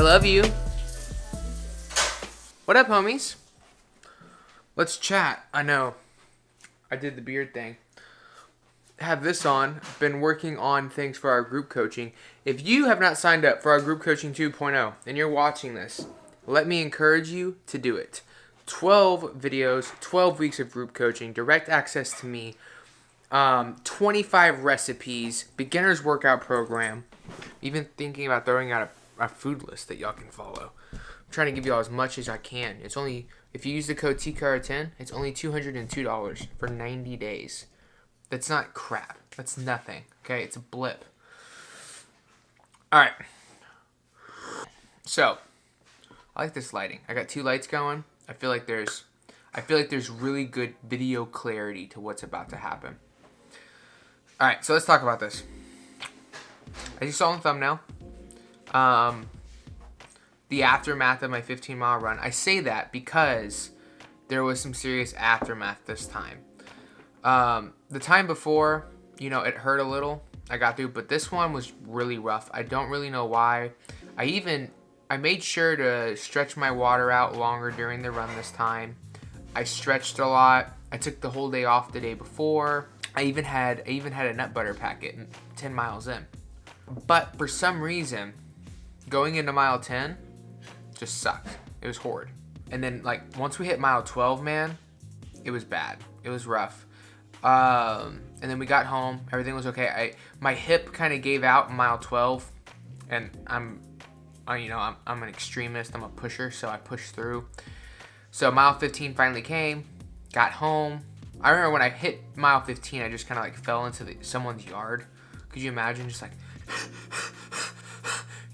love you. What up, homies? Let's chat. I know. I did the beard thing. Have this on. Been working on things for our group coaching. If you have not signed up for our group coaching 2.0 and you're watching this, let me encourage you to do it. 12 videos, 12 weeks of group coaching, direct access to me, 25 recipes, beginner's workout program. Even thinking about throwing out a food list that y'all can follow. I'm trying to give y'all as much as I can. It's only, if you use the code TCAR10, it's only $202 for 90 days. That's not crap. That's nothing. Okay, it's a blip. All right. So, I like this lighting. I got two lights going. I feel like there's really good video clarity to what's about to happen. All right, so let's talk about this. As you saw in the thumbnail, the aftermath of my 15-mile run. I say that because there was some serious aftermath this time. The time before, it hurt a little. I got through, but this one was really rough. I don't really know why. I made sure to stretch my water out longer during the run this time. I stretched a lot. I took the whole day off the day before. I even had a nut butter packet 10 miles in. But for some reason, going into mile 10 just sucked. It was horrid. And then once we hit mile 12, man, it was bad. It was rough. And then we got home. Everything was okay. My hip kind of gave out in mile 12, and I'm an extremist. I'm a pusher, so I pushed through. So mile 15 finally came. Got home. I remember when I hit mile 15, I just kind of fell into someone's yard. Could you imagine just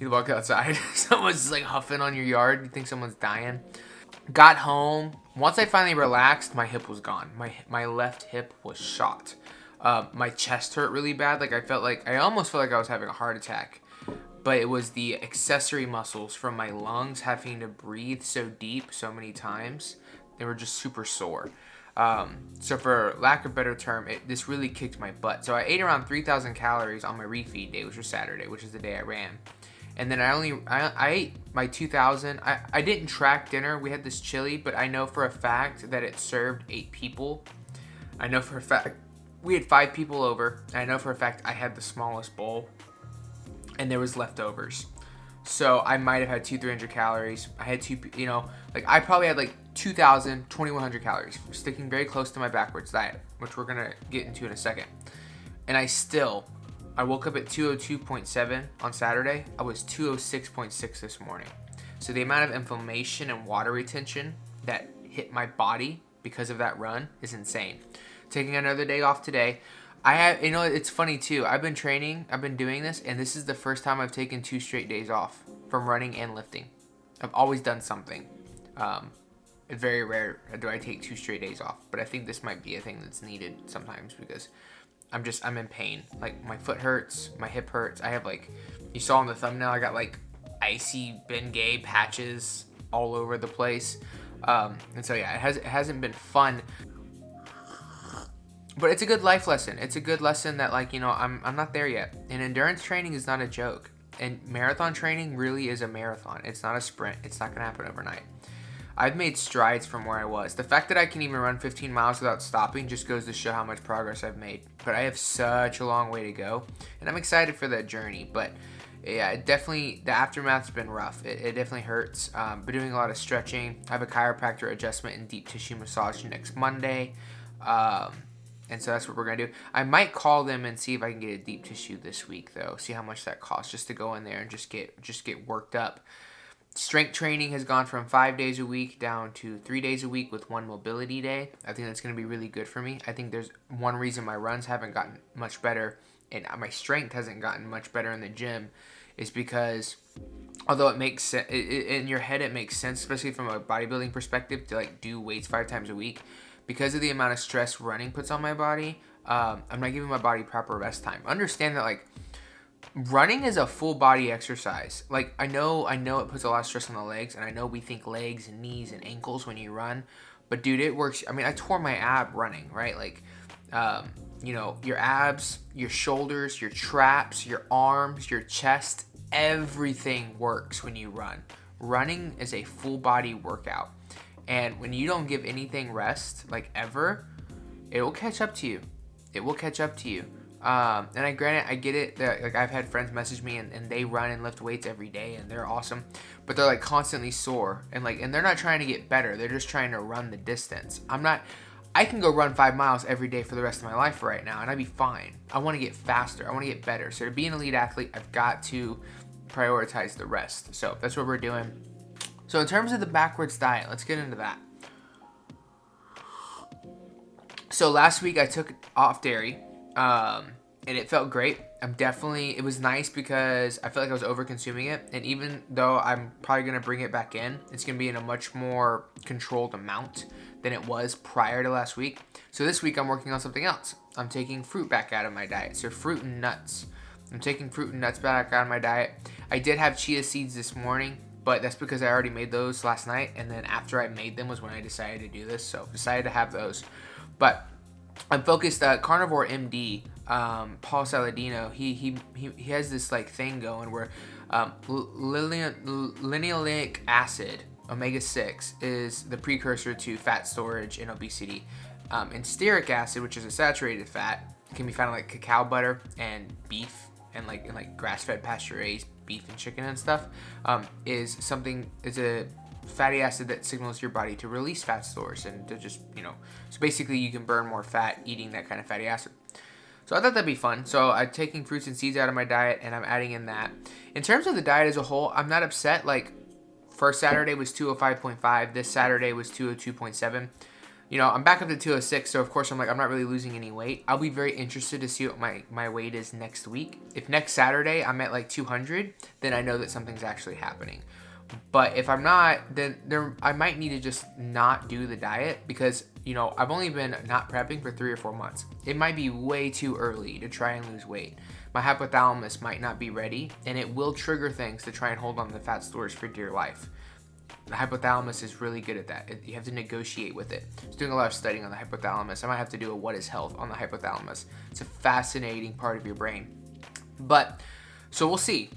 you walk outside, someone's just huffing on your yard. You think someone's dying. Got home. Once I finally relaxed, my hip was gone. My left hip was shot. My chest hurt really bad. I almost felt like I was having a heart attack. But it was the accessory muscles from my lungs having to breathe so deep so many times. They were just super sore. So for lack of a better term, this really kicked my butt. So I ate around 3,000 calories on my refeed day, which was Saturday, which is the day I ran. And then I ate my 2,000. I didn't track dinner. We had this chili, but I know for a fact that it served 8 people. I know for a fact we had 5 people over. And I know for a fact I had the smallest bowl. And there was leftovers. So I might have had 200-300 calories. I had I probably had 2,000, 2,100 calories, sticking very close to my backwards diet, which we're going to get into in a second. And I woke up at 202.7 on Saturday. I was 206.6 this morning. So the amount of inflammation and water retention that hit my body because of that run is insane. Taking another day off today. It's funny too. I've been training, I've been doing this, and this is the first time I've taken 2 straight days off from running and lifting. I've always done something. It's very rare do I take 2 straight days off, but I think this might be a thing that's needed sometimes because I'm in pain. My foot hurts, my hip hurts. I have you saw in the thumbnail, I got icy Bengay patches all over the place. And so yeah, it hasn't been fun. But it's a good life lesson. It's a good lesson that I'm not there yet. And endurance training is not a joke. And marathon training really is a marathon. It's not a sprint. It's not going to happen overnight. I've made strides from where I was. The fact that I can even run 15 miles without stopping just goes to show how much progress I've made. But I have such a long way to go. And I'm excited for that journey. But yeah, the aftermath's been rough. It definitely hurts. Been doing a lot of stretching. I have a chiropractor adjustment and deep tissue massage next Monday. And so that's what we're going to do. I might call them and see if I can get a deep tissue this week, though. See how much that costs just to go in there and just get worked up. Strength training has gone from 5 days a week down to 3 days a week with 1 mobility day. I think that's going to be really good for me. I think there's one reason my runs haven't gotten much better and my strength hasn't gotten much better in the gym is because although it makes sense, in your head it makes sense, especially from a bodybuilding perspective, to do weights 5 times a week. Because of the amount of stress running puts on my body, I'm not giving my body proper rest time. Understand that running is a full body exercise. I know it puts a lot of stress on the legs, and I know we think legs and knees and ankles when you run, but dude, it works. I mean, I tore my ab running, right? Your abs, your shoulders, your traps, your arms, your chest, everything works when you run. Running is a full body workout. And when you don't give anything rest, like ever, it will catch up to you. It will catch up to you. And I get it that like I've had friends message me and they run and lift weights every day and they're awesome, but they're like constantly sore and they're not trying to get better. They're just trying to run the distance. I can go run 5 miles every day for the rest of my life right now and I'd be fine. I want to get faster. I want to get better. So to be an elite athlete, I've got to prioritize the rest. So that's what we're doing. So in terms of the backwards diet, let's get into that. So last week I took off dairy, and it felt great. It was nice because I felt like I was over consuming it. And even though I'm probably going to bring it back in, it's going to be in a much more controlled amount than it was prior to last week. So this week I'm working on something else. I'm taking fruit back out of my diet. So fruit and nuts. I'm taking fruit and nuts back out of my diet. I did have chia seeds this morning, but that's because I already made those last night. And then after I made them was when I decided to do this. So decided to have those. But I'm focused. Carnivore MD, Paul Saladino. He has this like thing going where linoleic acid, omega-6, is the precursor to fat storage and obesity, and stearic acid, which is a saturated fat, can be found in like cacao butter and beef and like grass-fed pasture-raised beef and chicken and stuff. Is a fatty acid that signals your body to release fat stores and to just, so basically you can burn more fat eating that kind of fatty acid. So I thought that'd be fun. So I'm taking fruits and seeds out of my diet and I'm adding in that. In terms of the diet as a whole, I'm not upset. Like first Saturday was 205.5. This Saturday was 202.7. I'm back up to 206. So of course I'm not really losing any weight. I'll be very interested to see what my weight is next week. If next Saturday I'm at like 200, then I know that something's actually happening. But if I'm not, then I might need to just not do the diet because, I've only been not prepping for 3 or 4 months. It might be way too early to try and lose weight. My hypothalamus might not be ready, and it will trigger things to try and hold on to the fat stores for dear life. The hypothalamus is really good at that. You have to negotiate with it. I was doing a lot of studying on the hypothalamus. I might have to do a what is health on the hypothalamus. It's a fascinating part of your brain. So we'll see.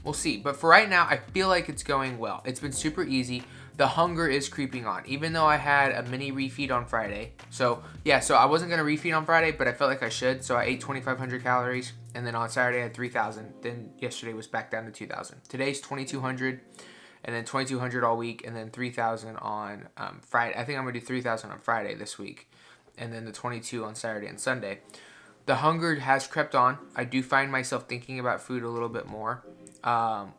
But for right now, I feel like it's going well. It's been super easy. The hunger is creeping on, even though I had a mini refeed on Friday. So I wasn't going to refeed on Friday, but I felt like I should. So I ate 2,500 calories. And then on Saturday, I had 3,000. Then yesterday was back down to 2,000. Today's 2,200. And then 2,200 all week. And then 3,000 on Friday. I think I'm going to do 3,000 on Friday this week. And then the 22 on Saturday and Sunday. The hunger has crept on. I do find myself thinking about food a little bit more,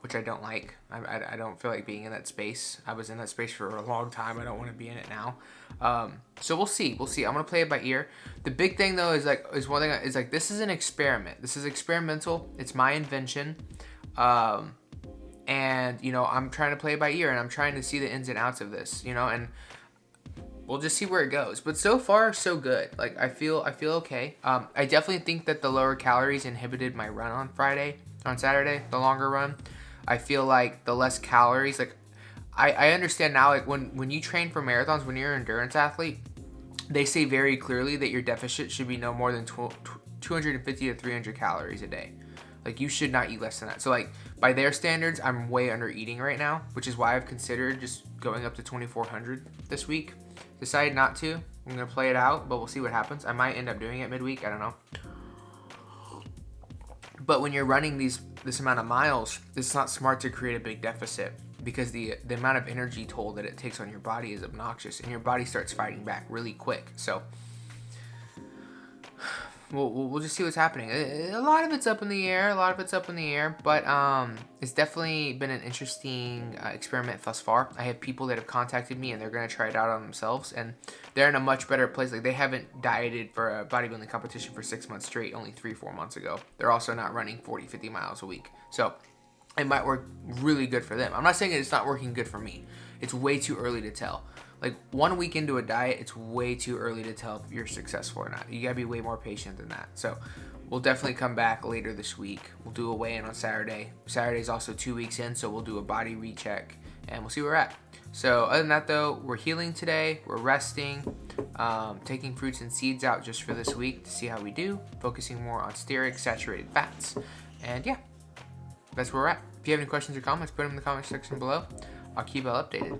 which I don't like. I don't feel like being in that space. I was in that space for a long time. I don't want to be in it now. So we'll see. I'm going to play it by ear. The big thing, though, is this is an experiment. This is experimental. It's my invention. And, I'm trying to play it by ear, and I'm trying to see the ins and outs of this, and we'll just see where it goes. But so far, so good. Like, I feel okay. I definitely think that the lower calories inhibited my run on Saturday, the longer run. I feel like the less calories, like, I understand now, like, when you train for marathons, when you're an endurance athlete, they say very clearly that your deficit should be no more than 250 to 300 calories a day. Like, you should not eat less than that. So, like, by their standards, I'm way under eating right now, which is why I've considered just going up to 2,400 this week. Decided not to. I'm going to play it out, but we'll see what happens. I might end up doing it midweek. I don't know. But when you're running this amount of miles, it's not smart to create a big deficit because the amount of energy toll that it takes on your body is obnoxious, and your body starts fighting back really quick. So we'll just see what's happening. A lot of it's up in the air, but it's definitely been an interesting experiment thus far. I have people that have contacted me, and they're going to try it out on themselves, and they're in a much better place. Like, they haven't dieted for a bodybuilding competition for 6 months straight, only 3-4 months ago. They're also not running 40-50 miles a week. So it might work really good for them. I'm not saying it's not working good for me. It's way too early to tell. Like, 1 week into a diet, it's way too early to tell if you're successful or not. You gotta be way more patient than that. So we'll definitely come back later this week. We'll do a weigh-in on Saturday. Saturday's also 2 weeks in, so we'll do a body recheck, and we'll see where we're at. So other than that, though, we're healing today. We're resting, taking fruits and seeds out just for this week to see how we do, focusing more on stearic saturated fats. And yeah, that's where we're at. If you have any questions or comments, put them in the comment section below. I'll keep you all updated.